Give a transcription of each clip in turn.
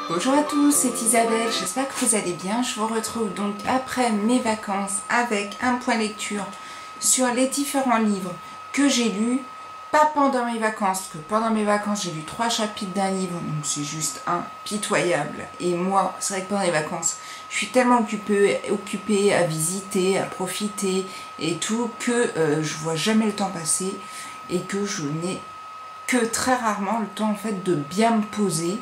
Bonjour à tous, c'est Isabelle, j'espère que vous allez bien. Je vous retrouve donc après mes vacances avec un point lecture sur les différents livres que j'ai lus. Pas pendant mes vacances, parce que pendant mes vacances j'ai lu 3 chapitres d'un livre, donc c'est juste impitoyable. Et moi, c'est vrai que pendant les vacances, je suis tellement occupée à visiter, à profiter et tout, que je vois jamais le temps passer et que je n'ai que très rarement le temps en fait de bien me poser,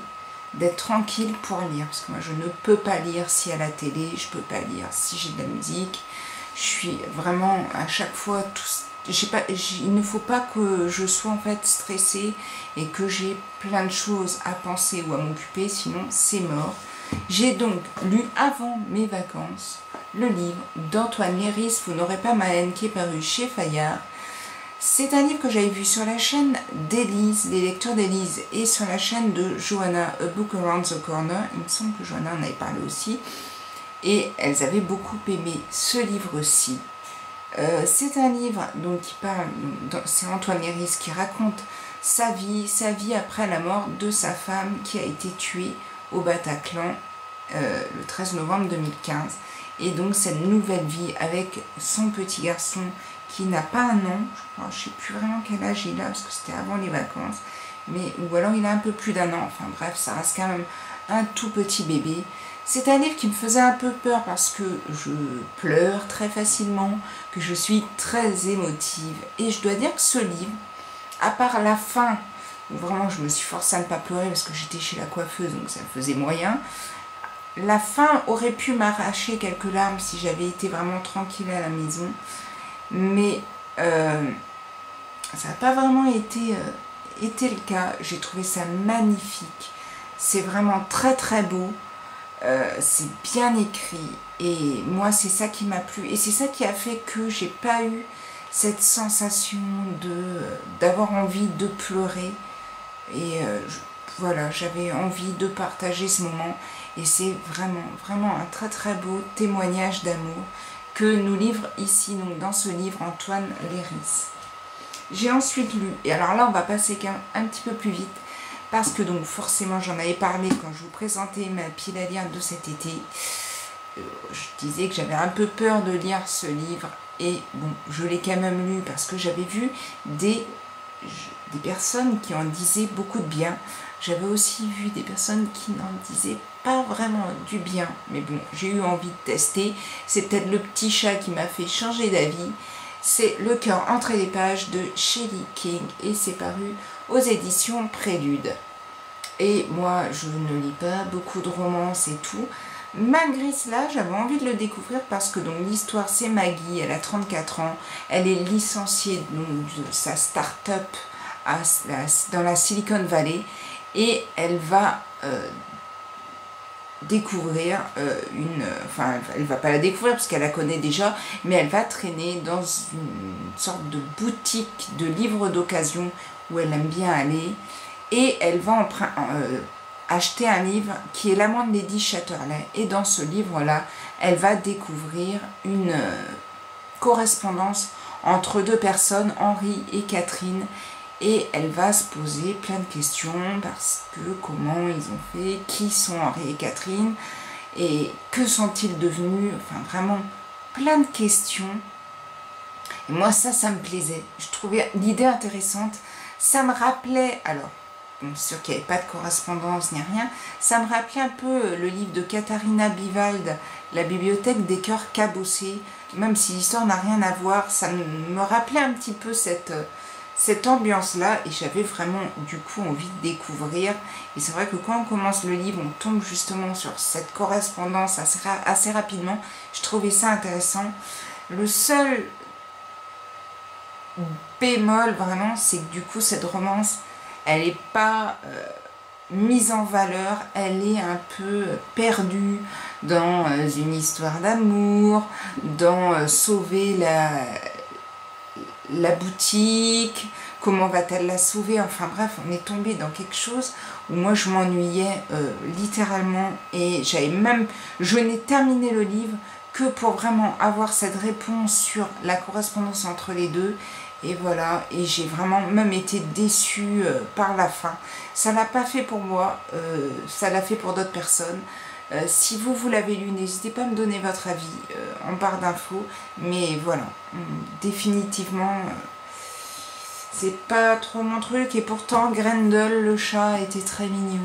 d'être tranquille pour lire, parce que moi je ne peux pas lire si à la télé, je peux pas lire si j'ai de la musique, je suis vraiment à chaque fois il ne faut pas que je sois en fait stressée et que j'ai plein de choses à penser ou à m'occuper, sinon c'est mort. J'ai donc lu avant mes vacances le livre d'Antoine Léris, Vous n'aurez pas ma haine, qui est paru chez Fayard. C'est un livre que j'avais vu sur la chaîne d'Élise, des lectures d'Élise, et sur la chaîne de Johanna, A Book Around the Corner. Il me semble que Johanna en avait parlé aussi. Et elles avaient beaucoup aimé ce livre-ci. C'est un livre donc, qui parle, c'est Antoine Léris qui raconte sa vie après la mort de sa femme qui a été tuée au Bataclan le 13 novembre 2015. Et donc cette nouvelle vie avec son petit garçon qui n'a pas un an, je ne sais plus vraiment quel âge il a parce que c'était avant les vacances, mais ou alors il a un peu plus d'un an, enfin bref, ça reste quand même un tout petit bébé. C'est un livre qui me faisait un peu peur parce que je pleure très facilement, que je suis très émotive, et je dois dire que ce livre, à part la fin, où vraiment je me suis forcée à ne pas pleurer parce que j'étais chez la coiffeuse, donc ça faisait moyen, la fin aurait pu m'arracher quelques larmes si j'avais été vraiment tranquille à la maison. Mais ça n'a pas vraiment été le cas. J'ai trouvé ça magnifique. C'est vraiment très très beau. C'est bien écrit. Et moi, c'est ça qui m'a plu. Et c'est ça qui a fait que j'ai pas eu cette sensation d'avoir envie de pleurer. Et voilà, j'avais envie de partager ce moment. Et c'est vraiment, vraiment un très très beau témoignage d'amour que nous livre ici, donc dans ce livre, Antoine Léris. J'ai ensuite lu, et alors là on va passer un petit peu plus vite, parce que donc forcément j'en avais parlé quand je vous présentais ma pile à lire de cet été. Je disais que j'avais un peu peur de lire ce livre, et bon, je l'ai quand même lu parce que j'avais vu des personnes qui en disaient beaucoup de bien. J'avais aussi vu des personnes qui n'en disaient pas vraiment du bien, mais bon, j'ai eu envie de tester. C'est peut-être le petit chat qui m'a fait changer d'avis. C'est Le cœur entre les pages de Shelley King et c'est paru aux éditions Prélude. Et moi, je ne lis pas beaucoup de romances et tout. Malgré cela, j'avais envie de le découvrir parce que donc l'histoire, c'est Maggie, elle a 34 ans, elle est licenciée donc, de sa start-up dans la Silicon Valley et elle va découvrir enfin elle va pas la découvrir parce qu'elle la connaît déjà, mais elle va traîner dans une sorte de boutique de livres d'occasion où elle aime bien aller et elle va acheter un livre qui est L'amant de Lady Chatterley, et dans ce livre là elle va découvrir une correspondance entre deux personnes, Henri et Catherine. Et elle va se poser plein de questions parce que comment ils ont fait, qui sont Henri et Catherine, et que sont-ils devenus, enfin vraiment plein de questions. Et moi ça me plaisait, je trouvais l'idée intéressante, ça me rappelait, alors bon, c'est sûr qu'il n'y avait pas de correspondance ni rien, ça me rappelait un peu le livre de Katharina Biwald, La bibliothèque des cœurs cabossés, même si l'histoire n'a rien à voir, ça me rappelait un petit peu cette ambiance-là, et j'avais vraiment du coup envie de découvrir. Et c'est vrai que quand on commence le livre, on tombe justement sur cette correspondance assez rapidement. Je trouvais ça intéressant. Le seul bémol vraiment, c'est que du coup cette romance, elle n'est pas mise en valeur, elle est un peu perdue dans une histoire d'amour, dans sauver la boutique, comment va-t-elle la sauver, enfin bref, on est tombé dans quelque chose où moi je m'ennuyais littéralement, et je n'ai terminé le livre que pour vraiment avoir cette réponse sur la correspondance entre les deux, Et voilà, et j'ai vraiment même été déçue par la fin. Ça l'a pas fait pour moi, ça l'a fait pour d'autres personnes. Si vous l'avez lu, n'hésitez pas à me donner votre avis en barre d'infos. Mais voilà, définitivement, c'est pas trop mon truc. Et pourtant, Grendel, le chat, était très mignon.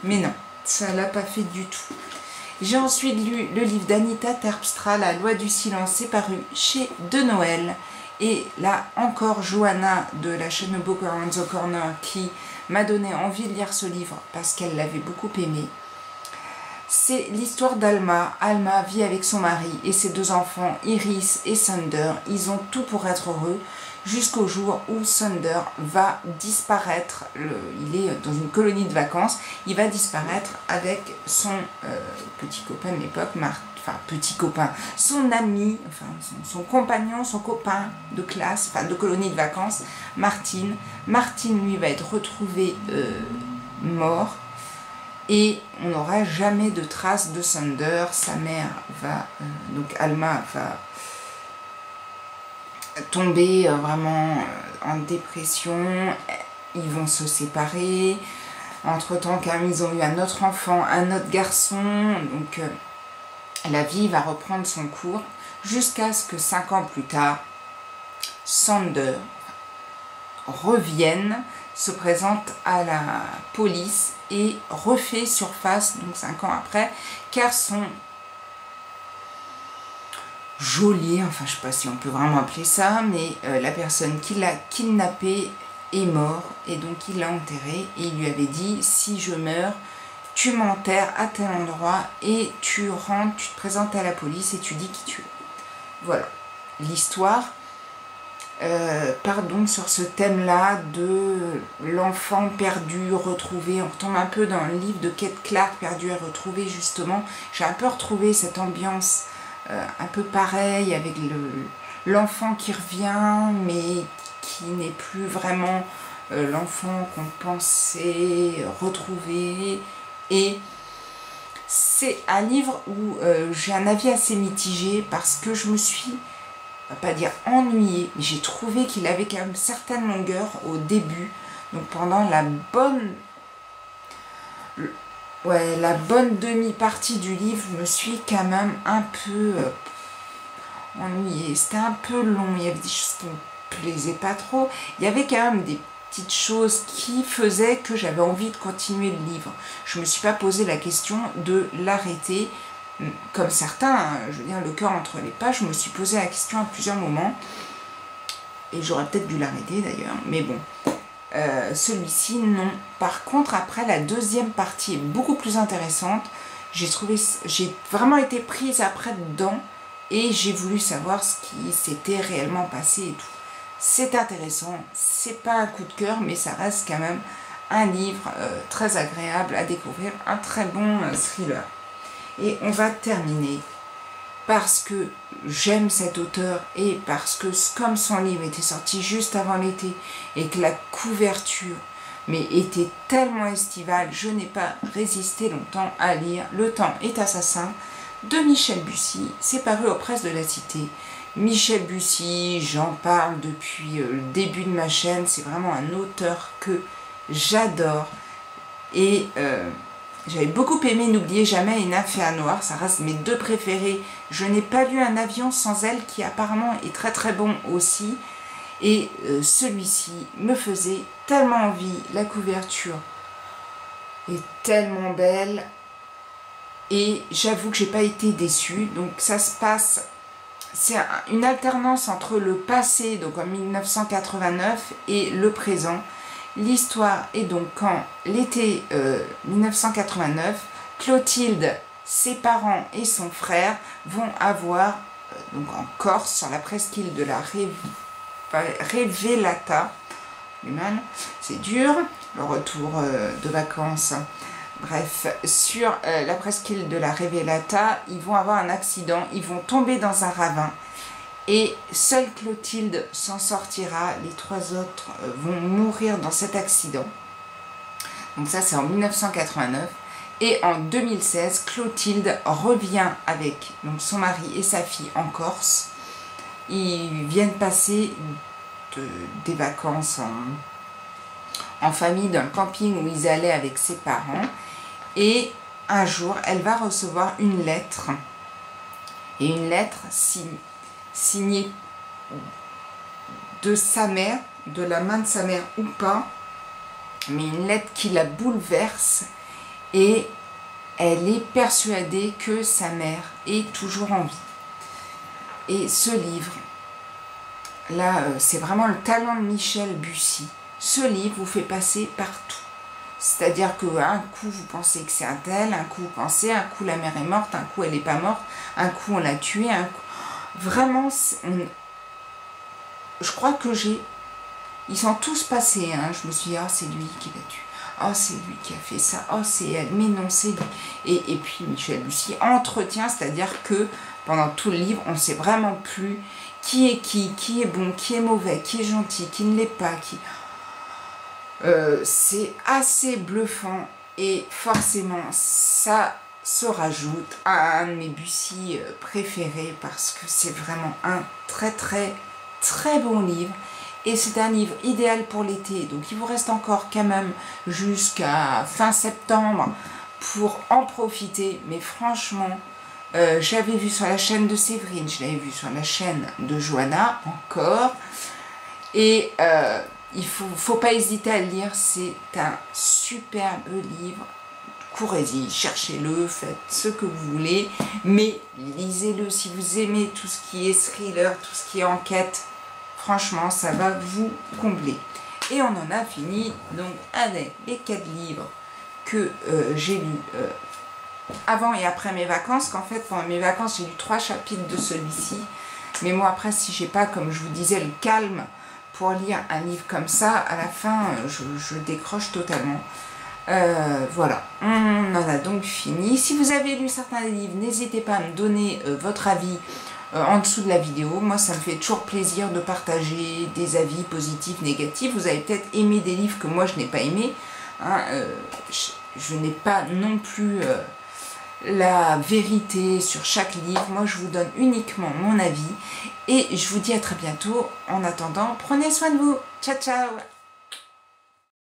Mais non, ça l'a pas fait du tout. J'ai ensuite lu le livre d'Anita Terpstra, La loi du silence, c'est paru chez De Noël. Et là encore, Johanna de la chaîne Book Around the Corner qui m'a donné envie de lire ce livre parce qu'elle l'avait beaucoup aimé. C'est l'histoire d'Alma. Alma vit avec son mari et ses 2 enfants, Iris et Thunder. Ils ont tout pour être heureux jusqu'au jour où Thunder va disparaître. Il est dans une colonie de vacances. Il va disparaître avec son petit copain de l'époque, petit copain, son ami, enfin son compagnon, son copain de classe, enfin de colonie de vacances, Martine. Martine, lui, va être retrouvé mort et on n'aura jamais de traces de Thunder. Sa mère va, donc Alma va tomber vraiment en dépression, ils vont se séparer. Entre-temps, quand même, ils ont eu un autre enfant, un autre garçon, donc la vie va reprendre son cours jusqu'à ce que 5 ans plus tard, Thunder revienne, se présente à la police et refait surface, donc 5 ans après, car son geôlier, enfin je ne sais pas si on peut vraiment appeler ça, mais la personne qui l'a kidnappé est mort et donc il l'a enterré et il lui avait dit: si je meurs, tu m'enterres à tel endroit et tu rentres, tu te présentes à la police et tu dis qui tu es. Voilà, l'histoire part donc sur ce thème-là de l'enfant perdu, retrouvé. On retombe un peu dans le livre de Kate Clark, Perdu et retrouvé, justement. J'ai un peu retrouvé cette ambiance un peu pareille, avec l'enfant qui revient, mais qui n'est plus vraiment l'enfant qu'on pensait retrouver. Et c'est un livre où j'ai un avis assez mitigé parce que je me suis, on va pas dire ennuyée, mais j'ai trouvé qu'il avait quand même certaines longueurs au début. Donc pendant la bonne demi-partie du livre, je me suis quand même un peu ennuyée. C'était un peu long, il y avait des choses qui me plaisaient pas trop. Il y avait quand même des petites choses qui faisaient que j'avais envie de continuer le livre. Je me suis pas posé la question de l'arrêter, comme certains, je veux dire, le cœur entre les pages, je me suis posé la question à plusieurs moments, et j'aurais peut-être dû l'arrêter d'ailleurs, mais bon. Celui-ci, non. Par contre, après, la deuxième partie est beaucoup plus intéressante. J'ai vraiment été prise après dedans, et j'ai voulu savoir ce qui s'était réellement passé et tout. C'est intéressant, c'est pas un coup de cœur, mais ça reste quand même un livre très agréable à découvrir, un très bon thriller. Et on va terminer parce que j'aime cet auteur et parce que comme son livre était sorti juste avant l'été et que la couverture était tellement estivale, je n'ai pas résisté longtemps à lire Le temps est assassin de Michel Bussy. C'est paru aux Presses de la Cité. Michel Bussy, j'en parle depuis le début de ma chaîne, c'est vraiment un auteur que j'adore. Et j'avais beaucoup aimé N'oubliez jamais et Nymphéa Noir, ça reste mes 2 préférés. Je n'ai pas lu Un avion sans elle, qui apparemment est très très bon aussi. Et celui-ci me faisait tellement envie, la couverture est tellement belle. Et j'avoue que j'ai pas été déçue, donc ça se passe... C'est une alternance entre le passé, donc en 1989, et le présent. L'histoire est donc quand l'été 1989, Clotilde, ses parents et son frère vont avoir, donc en Corse, sur la presqu'île de la Revelata, c'est dur, le retour de vacances. Bref, sur la presqu'île de la Revelata, ils vont avoir un accident, ils vont tomber dans un ravin et seule Clotilde s'en sortira, les 3 autres vont mourir dans cet accident. Donc ça c'est en 1989 et en 2016, Clotilde revient avec donc son mari et sa fille en Corse Ils viennent passer des vacances en famille dans le camping où ils allaient avec ses parents. Et un jour, elle va recevoir une lettre. Et une lettre signée de sa mère, de la main de sa mère ou pas, mais une lettre qui la bouleverse et elle est persuadée que sa mère est toujours en vie. Et ce livre, là, c'est vraiment le talent de Michel Bussy. Ce livre vous fait passer partout. C'est-à-dire qu'un coup, vous pensez que c'est un tel, un coup, vous pensez, un coup, la mère est morte, un coup, elle n'est pas morte, un coup, on l'a tuée, un coup... Vraiment, je crois que ils sont tous passés, hein. Je me suis dit, ah, c'est lui qui l'a tué. Oh, c'est lui qui a fait ça. Oh, c'est elle. Mais non, c'est lui. Et puis, Michel Bussy entretient, c'est-à-dire que pendant tout le livre, on ne sait vraiment plus qui est bon, qui est mauvais, qui est gentil, qui ne l'est pas, qui... c'est assez bluffant et forcément ça se rajoute à un de mes Bussy préférés parce que c'est vraiment un très bon livre et c'est un livre idéal pour l'été, donc il vous reste encore quand même jusqu'à fin septembre pour en profiter, mais franchement j'avais vu sur la chaîne de Séverine, je l'avais vu sur la chaîne de Johanna encore et il faut pas hésiter à le lire, c'est un superbe livre. Courez-y, cherchez-le, faites ce que vous voulez, mais lisez-le si vous aimez tout ce qui est thriller, tout ce qui est enquête. Franchement, ça va vous combler. Et on en a fini donc avec les 4 livres que j'ai lus avant et après mes vacances. Qu'en fait, pendant mes vacances, j'ai lu 3 chapitres de celui-ci. Mais moi, après, si j'ai pas, comme je vous disais, le calme pour lire un livre comme ça, à la fin, je décroche totalement. Voilà, on en a donc fini. Si vous avez lu certains des livres, n'hésitez pas à me donner votre avis en dessous de la vidéo. Moi, ça me fait toujours plaisir de partager des avis positifs, négatifs. Vous avez peut-être aimé des livres que moi, je n'ai pas aimé. Hein, je n'ai pas non plus... la vérité sur chaque livre. Moi, je vous donne uniquement mon avis et je vous dis à très bientôt. En attendant, prenez soin de vous. Ciao, ciao!